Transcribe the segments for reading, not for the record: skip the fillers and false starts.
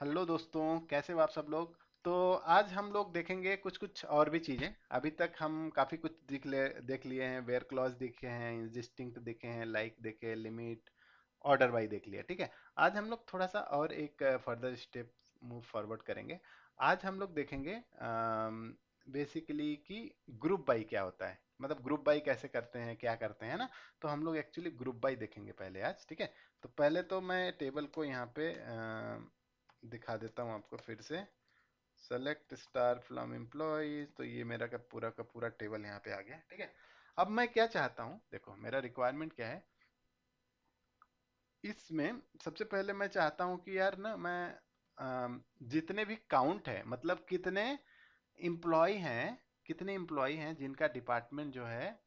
Hello दोस्तों, कैसे हो आप सब लोग। तो आज हम लोग देखेंगे कुछ कुछ और भी चीज़ें। अभी तक हम काफ़ी कुछ देख लिए हैं। वेयर क्लॉज देखे हैं, इंस्टिंक्ट देखे हैं, लाइक देखे, लिमिट, ऑर्डर बाई देख लिया। ठीक है। आज हम लोग थोड़ा सा और एक फर्दर स्टेप मूव फॉरवर्ड करेंगे। आज हम लोग देखेंगे बेसिकली कि ग्रुप बाई क्या होता है, मतलब ग्रुप बाई कैसे करते हैं, क्या करते हैं ना। तो हम लोग एक्चुअली ग्रुप बाई देखेंगे पहले आज। ठीक है। तो पहले तो मैं टेबल को यहाँ पे दिखा देता हूँ आपको फिर से। सेलेक्ट स्टार फ्रॉम एम्प्लॉयज, तो ये मेरा का पूरा टेबल यहाँ पे आ गया। ठीक है। अब मैं क्या चाहता हूँ, देखो मेरा रिक्वायरमेंट क्या है इसमें। सबसे पहले मैं चाहता हूँ कि यार ना मैं जितने भी काउंट है, मतलब एम्प्लॉय हैं कितने एम्प्लॉय हैं जिनका डिपार्टमेंट जो है,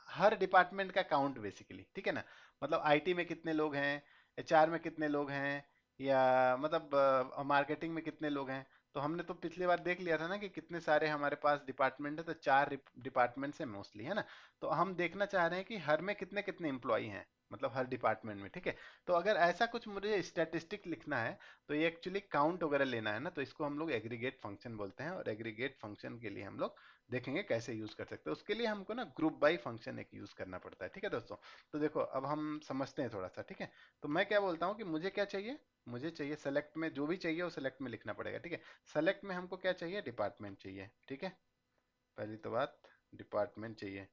हर डिपार्टमेंट का काउंट बेसिकली। ठीक है ना। मतलब आईटी में कितने लोग हैं, एचआर में कितने लोग हैं, या मतलब मार्केटिंग में कितने लोग हैं। तो हमने तो पिछली बार देख लिया था ना कि कितने सारे हमारे पास डिपार्टमेंट है, तो चार डिपार्टमेंट है मोस्टली, है ना। तो हम देखना चाह रहे हैं कि हर में कितने कितने एम्प्लॉय हैं, मतलब हर डिपार्टमेंट में। ठीक है। तो अगर ऐसा कुछ मुझे स्टैटिस्टिक लिखना है, तो ये एक्चुअली काउंट वगैरह लेना है ना, तो इसको हम लोग एग्रीगेट फंक्शन बोलते हैं। और एग्रीगेट फंक्शन के लिए हम लोग देखेंगे कैसे यूज कर सकते हैं। उसके लिए हमको ना ग्रुप बाई फंक्शन एक यूज करना पड़ता है। ठीक है दोस्तों। तो देखो अब हम समझते हैं थोड़ा सा। ठीक है। तो मैं क्या बोलता हूँ कि मुझे क्या चाहिए, मुझे चाहिए सेलेक्ट में जो भी चाहिए वो सेलेक्ट में लिखना पड़ेगा। ठीक है। सेलेक्ट में हमको क्या चाहिए, डिपार्टमेंट चाहिए। ठीक है। पहली तो बात, डिपार्टमेंट चाहिए।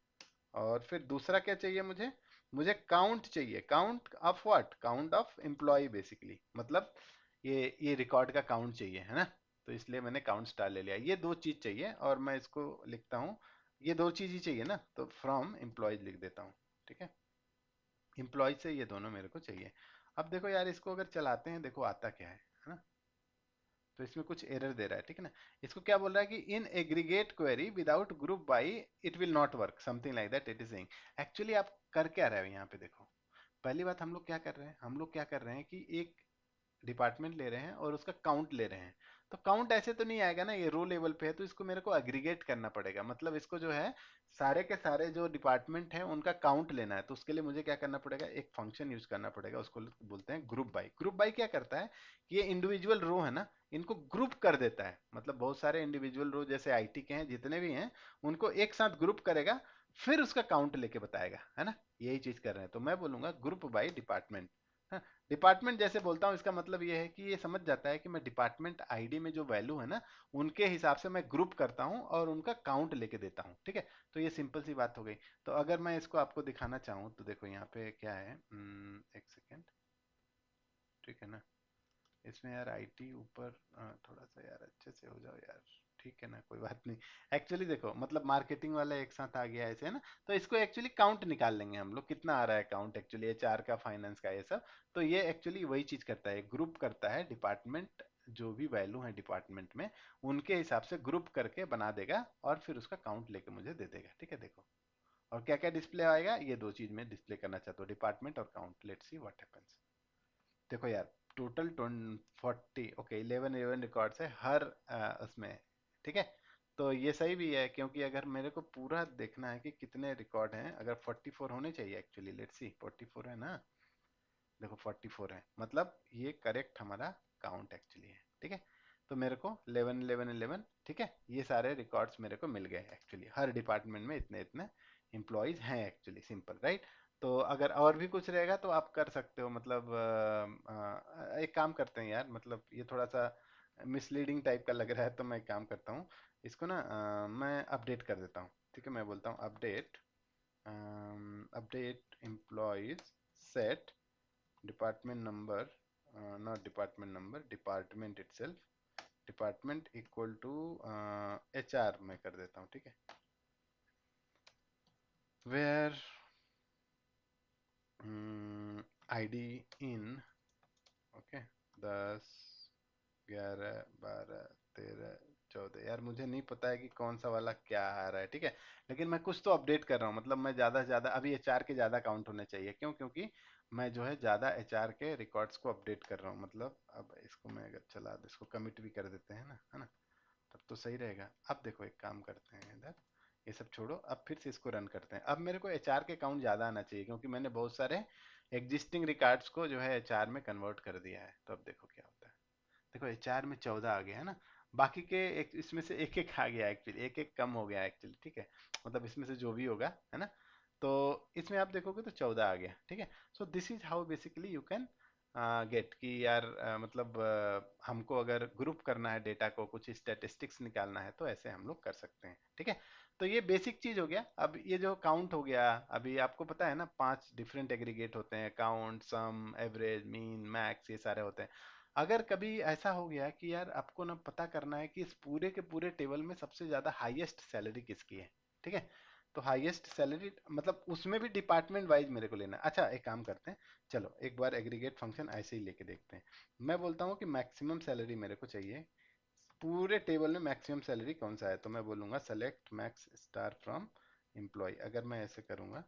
और फिर दूसरा क्या चाहिए, मुझे मुझे काउंट चाहिए। Count of what, count of employ basically, मतलब ये रिकॉर्ड का काउंट चाहिए, है ना। तो इसलिए मैंने काउंट स्टार ले लिया। ये दो चीज चाहिए और मैं इसको लिखता हूँ। ये दो चीज ही चाहिए ना, तो फ्रॉम एम्प्लॉयज लिख देता हूँ। ठीक है। एम्प्लॉय से ये दोनों मेरे को चाहिए। अब देखो यार, इसको अगर चलाते हैं, देखो आता क्या है ना। तो इसमें कुछ एरर दे रहा है। ठीक है ना। इसको क्या बोल रहा है कि in aggregate query without group by it will not work, something like that it is saying. Actually आप कर क्या रहे हो यहाँ पे, देखो पहली बात हम लोग क्या कर रहे हैं, हम लोग क्या कर रहे हैं कि एक डिपार्टमेंट ले रहे हैं और उसका काउंट ले रहे हैं। तो काउंट ऐसे तो नहीं आएगा ना, ये रो लेवल पे है, तो इसको मेरे को एग्रीगेट करना पड़ेगा। मतलब इसको जो है, सारे के सारे जो डिपार्टमेंट हैं उनका काउंट लेना है। तो उसके लिए मुझे क्या करना पड़ेगा, एक फंक्शन यूज करना पड़ेगा, उसको बोलते हैं ग्रुप बाई। ग्रुप बाई क्या करता है कि ये इंडिविजुअल रो है ना, इनको ग्रुप कर देता है। मतलब बहुत सारे इंडिविजुअल रो जैसे आईटी के हैं जितने भी हैं, उनको एक साथ ग्रुप करेगा, फिर उसका काउंट लेके बताएगा, है ना। यही चीज कर रहे हैं। तो मैं बोलूंगा ग्रुप बाई डिपार्टमेंट। डिपार्टमेंट जैसे बोलता हूँ, इसका मतलब ये है कि ये समझ जाता है कि मैं डिपार्टमेंट आईडी में जो वैल्यू है ना, उनके हिसाब से मैं ग्रुप करता हूँ और उनका काउंट लेके देता हूँ। ठीक है। तो ये सिंपल सी बात हो गई। तो अगर मैं इसको आपको दिखाना चाहूँ तो देखो यहाँ पे क्या है, एक सेकेंड। ठीक है ना। इसमें यार आईटी ऊपर थोड़ा सा यार अच्छे से हो जाओ यार। ठीक है ना, कोई बात नहीं। एक्चुअली देखो, मतलब मार्केटिंग वाला एक साथ आ गया ऐसे, है ना। तो इसको एक्चुअली काउंट निकाल लेंगे हम लोग, कितना आ रहा है काउंट एक्चुअली एचआर का, फाइनेंस का, ये सब। तो ये एक्चुअली वही चीज करता है, ग्रुप करता है डिपार्टमेंट, जो भी वैल्यू है डिपार्टमेंट में, उनके हिसाब से ग्रुप करके बना देगा और फिर उसका काउंट लेके मुझे दे देगा। ठीक है। देखो और क्या क्या डिस्प्ले आएगा, ये दो चीज में डिस्प्ले करना चाहता हूँ, डिपार्टमेंट और count. Let's see what happens. देखो यार, टोटल 40, ओके 11 रिकॉर्ड्स है हर उसमें। ठीक है। तो ये सही भी है, क्योंकि अगर मेरे को पूरा देखना है कि कितने रिकॉर्ड हैं, अगर 44 होने चाहिए एक्चुअली। लेट्स सी 44 है ना। देखो 44 है, मतलब ये करेक्ट हमारा काउंट एक्चुअली है। ठीक है। तो मेरे को 11 11 11, ठीक है, ये सारे रिकॉर्ड्स मेरे को मिल गए एक्चुअली। हर डिपार्टमेंट में इतने इतने एम्प्लॉयज हैं एक्चुअली, सिंपल राइट। तो अगर और भी कुछ रहेगा तो आप कर सकते हो, मतलब एक काम करते हैं यार, मतलब ये थोड़ा सा मिसलीडिंग टाइप का लग रहा है, तो मैं एक काम करता हूँ, इसको ना मैं अपडेट कर देता हूँ। ठीक है। मैं बोलता हूँ update, update employees set department number, not department number, department itself, department equal to H R में कर देता हूँ। ठीक है। वेयर आईडी इन, ओके, 10 11 12 13 14, यार मुझे नहीं पता है कि कौन सा वाला क्या आ रहा है। ठीक है। लेकिन मैं कुछ तो अपडेट कर रहा हूँ, मतलब मैं ज़्यादा से ज़्यादा अभी एचआर के ज़्यादा काउंट होने चाहिए। क्यों, क्योंकि मैं जो है ज़्यादा एचआर के रिकॉर्ड्स को अपडेट कर रहा हूँ। मतलब अब इसको मैं अगर चला दे, इसको कमिट भी कर देते हैं ना, है ना, तब तो सही रहेगा। अब देखो एक काम करते हैं इधर, ये सब छोड़ो, अब फिर से इसको रन करते हैं। अब मेरे को एचआर के काउंट ज़्यादा आना चाहिए, क्योंकि मैंने बहुत सारे एग्जिस्टिंग रिकॉर्ड्स को जो है एचआर में कन्वर्ट कर दिया है। तो अब देखो क्या होता है। देखो देखो एचआर में 14 आ गया है ना, बाकी के एक इसमें से एक एक आ गया एक्चुअली, एक एक कम हो गया एक्चुअली, ठीक है, मतलब इसमें से जो भी होगा है ना, तो इसमें आप देखोगे तो 14 आ गया, ठीक है। So this is how basically you can get कि यार मतलब हमको अगर ग्रुप करना है डेटा को, कुछ स्टैटिस्टिक्स निकालना है, तो ऐसे हम लोग कर सकते हैं, ठीक है। तो ये बेसिक चीज हो गया। अब ये जो काउंट हो गया, अभी आपको पता है ना 5 डिफरेंट एग्रीगेट होते हैं, काउंट, सम, एवरेज, मीन, मैक्स, ये सारे होते हैं। अगर कभी ऐसा हो गया कि यार आपको ना पता करना है कि इस पूरे के पूरे टेबल में सबसे ज्यादा हाईएस्ट सैलरी किसकी है, ठीक है, तो हाईएस्ट सैलरी मतलब उसमें भी डिपार्टमेंट वाइज मेरे को लेना है। अच्छा एक काम करते हैं, चलो एक बार एग्रीगेट फंक्शन ऐसे ही लेके देखते हैं। मैं बोलता हूँ कि मैक्सिमम सैलरी मेरे को चाहिए, पूरे टेबल में मैक्सिमम सैलरी कौन सा है, तो मैं बोलूंगा select max star from employ. अगर मैं ऐसे करूंगा,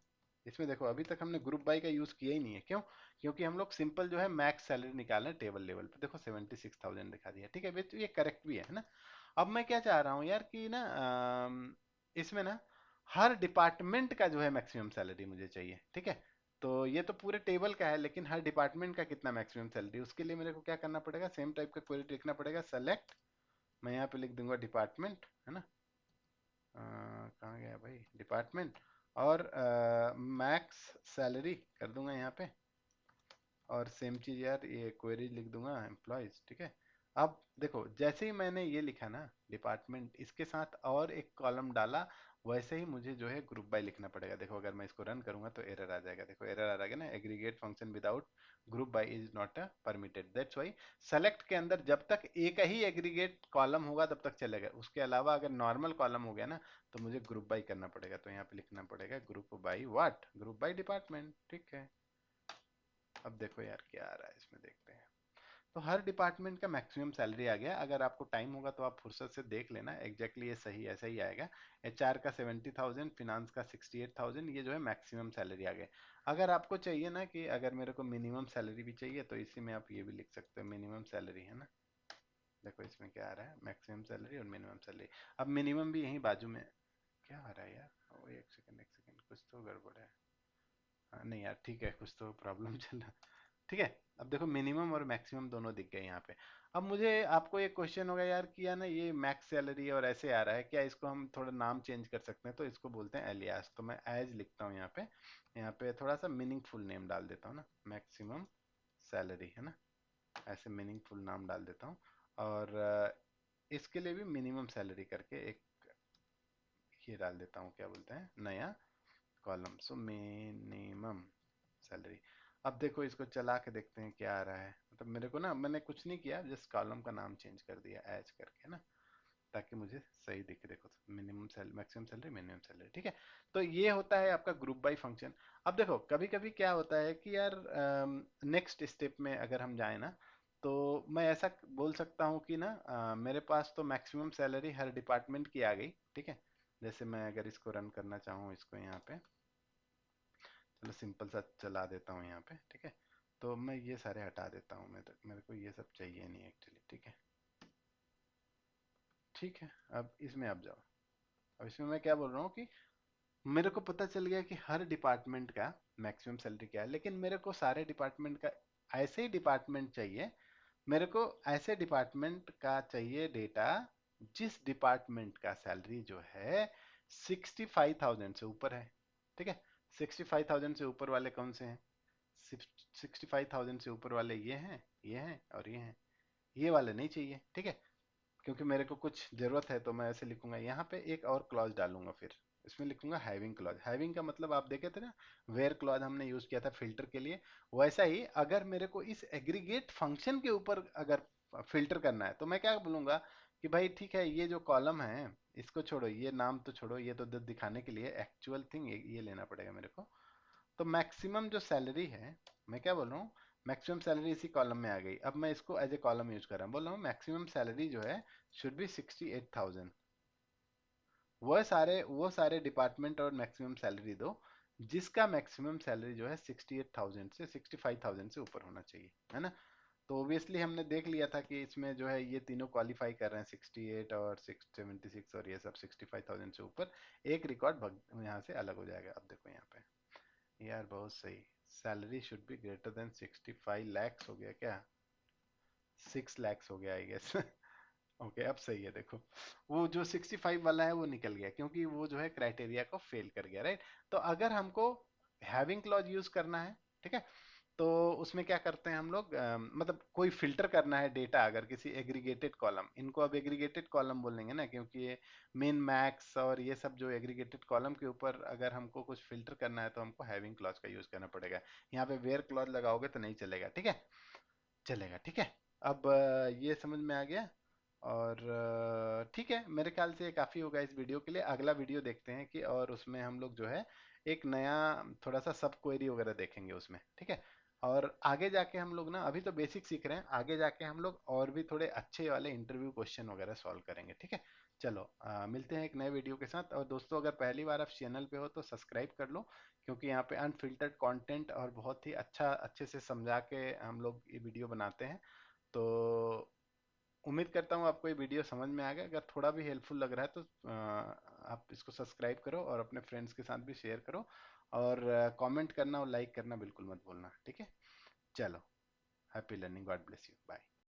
इसमें देखो अभी तक हमने ग्रुप बाय का यूज किया ही नहीं है, क्यों? क्योंकि हम लोग सिंपल जो है मैक्स सैलरी निकाल रहे हैं टेबल लेवल पे। देखो 76,000 दिखा दिया, ठीक है, तो ये करेक्ट भी है ना। अब मैं क्या चाह रहा हूँ यार कि ना इसमें ना हर डिपार्टमेंट का जो है मैक्सिमम सैलरी मुझे चाहिए, ठीक है। तो ये तो पूरे टेबल का है, लेकिन हर डिपार्टमेंट का कितना मैक्सिमम सैलरी, उसके लिए मेरे को क्या करना पड़ेगा, सेम टाइप का क्वेरी लिखना पड़ेगा, सेलेक्ट, मैं यहाँ पे लिख दूंगा डिपार्टमेंट, है ना, कहाँ गया भाई डिपार्टमेंट, और मैक्स सैलरी कर दूंगा यहाँ पे, और सेम चीज यार ये क्वेरी लिख दूंगा एम्प्लॉयज, ठीक है। अब देखो जैसे ही मैंने ये लिखा ना डिपार्टमेंट, इसके साथ और एक कॉलम डाला, वैसे ही मुझे जो है ग्रुप बाय लिखना पड़ेगा। देखो अगर मैं इसको रन करूंगा तो एरर आ जाएगा, देखो एरर आ जाएगा ना, aggregate function without group by is not permitted, that's why select के अंदर जब तक एक ही एग्रीगेट कॉलम होगा तब तक चलेगा, उसके अलावा अगर नॉर्मल कॉलम हो गया ना तो मुझे ग्रुप बाय करना पड़ेगा। तो यहाँ पे लिखना पड़ेगा group by what, group by department, ठीक है। अब देखो यार क्या आ रहा है इसमें, देखते हैं। तो हर डिपार्टमेंट का मैक्सिमम सैलरी आ गया, अगर आपको टाइम होगा तो आप फुर्सत से देख लेना, एग्जैक्टली ये सही ऐसा ही आएगा। एचआर का 70,000, फिनांस का 68,000, ये जो है मैक्सिमम सैलरी आ गए। अगर आपको चाहिए ना कि अगर मेरे को मिनिमम सैलरी भी चाहिए, तो इसी में आप ये भी लिख सकते हो मिनिमम सैलरी, है ना। देखो इसमें क्या आ रहा है, मैक्सिमम सैलरी और मिनिमम सैलरी। अब मिनिमम भी यहीं बाजू में, क्या आ रहा है यार, ओ एक सेकंड एक सेकंड, कुछ तो गड़बड़ है। हाँ, नहीं यार ठीक है, कुछ तो प्रॉब्लम चल रहा, ठीक है। अब देखो मिनिमम और मैक्सिमम दोनों दिख गए यहाँ पे। अब मुझे आपको एक क्वेश्चन होगा यार कि यार ना ये मैक्स सैलरी और ऐसे आ रहा है, क्या इसको हम थोड़ा नाम चेंज कर सकते हैं? तो इसको बोलते हैं एलियास, तो मैं एज लिखता हूँ यहाँ पे, यहाँ पे थोड़ा सा मीनिंगफुल नेम डाल देता हूँ ना, मैक्सिमम सैलरी, है ना, ऐसे मीनिंगफुल नाम डाल देता हूँ। और इसके लिए भी मिनिमम सैलरी करके एक ये डाल देता हूँ, क्या बोलते हैं, नया कॉलम, सो मिनिमम सैलरी। अब देखो इसको चला के देखते हैं क्या आ रहा है, मतलब मेरे को ना मैंने कुछ नहीं किया, जस्ट कॉलम का नाम चेंज कर दिया एज करके ना, ताकि मुझे सही दिखे। देखो minimum salary, maximum salary, minimum salary, ठीक है। तो ये होता है आपका ग्रुप बाय फंक्शन। अब देखो कभी कभी क्या होता है कि यार नेक्स्ट स्टेप में अगर हम जाए ना, तो मैं ऐसा बोल सकता हूँ कि ना मेरे पास तो मैक्सिमम सैलरी हर डिपार्टमेंट की आ गई, ठीक है। जैसे मैं अगर इसको रन करना चाहूँ, इसको यहाँ पे चलो सिंपल सा चला देता हूँ यहाँ पे, ठीक है। तो मैं ये सारे हटा देता हूँ, मेरे को ये सब चाहिए नहीं एक्चुअली, ठीक है। ठीक है, अब इसमें आप जाओ। अब इसमें मैं क्या बोल रहा हूँ कि मेरे को पता चल गया कि हर डिपार्टमेंट का मैक्सिमम सैलरी क्या है, लेकिन मेरे को सारे डिपार्टमेंट का ऐसे ही डिपार्टमेंट चाहिए, मेरे को ऐसे डिपार्टमेंट का चाहिए डेटा जिस डिपार्टमेंट का सैलरी जो है 65,000 से ऊपर है, ठीक है। 65,000 से ऊपर वाले कौन से हैं? 65,000 से ऊपर वाले ये हैं, ये हैं और ये हैं, ये वाले नहीं चाहिए, ठीक है। क्योंकि मेरे को कुछ जरूरत है, तो मैं ऐसे लिखूंगा, यहाँ पे एक और क्लॉज डालूंगा, फिर इसमें लिखूंगा हैविंग क्लॉज। हैविंग का मतलब आप देखे थे ना, वेयर क्लॉज हमने यूज किया था फिल्टर के लिए, वैसा ही अगर मेरे को इस एग्रीगेट फंक्शन के ऊपर अगर फिल्टर करना है, तो मैं क्या बोलूंगा कि भाई ठीक है, ये जो कॉलम है इसको छोड़ो, ये नाम तो छोड़ो, ये तो दिखाने के लिए एक्चुअल थिंग ये लेना पड़ेगा मेरे को। तो मैक्सिमम जो सैलरी है, मैं क्या बोल रहा हूँ, मैक्सिमम सैलरी इसी कॉलम में आ गई। अब मैं इसको एज ए कॉलम यूज कर रहा हूँ, बोल रहा हूँ मैक्सिमम सैलरी जो है शुड बी 68,000। वो सारे डिपार्टमेंट और मैक्सिमम सैलरी दो जिसका मैक्सिमम सैलरी जो है 68,000 से 65,000 से ऊपर होना चाहिए, है ना। तो ऑब्वियसली हमने देख लिया था कि इसमें जो है ये तीनों क्वालिफाई कर रहे हैं, 68 और 76 और ये सब 65,000 से ऊपर, एक रिकॉर्ड यहाँ से अलग हो जाएगा। अब देखो यहाँ पे यार बहुत सही, salary should be greater than 65 lakhs हो गया क्या? 6 lakhs हो गया आई गेस। ओके अब सही है देखो, वो जो 65 वाला है वो निकल गया क्योंकि वो जो है क्राइटेरिया को फेल कर गया, राइट। तो अगर हमको हैविंग क्लॉज यूज करना है, ठीक है, तो उसमें क्या करते हैं हम लोग, मतलब कोई फिल्टर करना है डेटा, अगर किसी एग्रीगेटेड कॉलम, इनको अब एग्रीगेटेड कॉलम बोलेंगे ना, क्योंकि ये मिन मैक्स और ये सब जो एग्रीगेटेड कॉलम के ऊपर अगर हमको कुछ फिल्टर करना है तो हमको हैविंग क्लॉज का यूज करना पड़ेगा। यहाँ पे वेयर क्लॉज लगाओगे तो नहीं चलेगा, ठीक है, चलेगा, ठीक है। अब ये समझ में आ गया। और ठीक है, मेरे ख्याल से ये काफ़ी होगा इस वीडियो के लिए। अगला वीडियो देखते हैं कि, और उसमें हम लोग जो है एक नया थोड़ा सा सब क्वेरी वगैरह देखेंगे उसमें, ठीक है। और आगे जाके हम लोग ना, अभी तो बेसिक सीख रहे हैं, आगे जाके हम लोग और भी थोड़े अच्छे वाले इंटरव्यू क्वेश्चन वगैरह सॉल्व करेंगे, ठीक है। चलो मिलते हैं एक नए वीडियो के साथ। और दोस्तों, अगर पहली बार आप चैनल पे हो तो सब्सक्राइब कर लो, क्योंकि यहाँ पे अनफिल्टर्ड कंटेंट और बहुत ही अच्छे से समझा के हम लोग ये वीडियो बनाते हैं। तो उम्मीद करता हूँ आपको ये वीडियो समझ में आ गया। अगर थोड़ा भी हेल्पफुल लग रहा है तो आप इसको सब्सक्राइब करो और अपने फ्रेंड्स के साथ भी शेयर करो, और कमेंट करना और लाइक करना बिल्कुल मत भूलना, ठीक है। चलो, happy learning, God bless you, bye.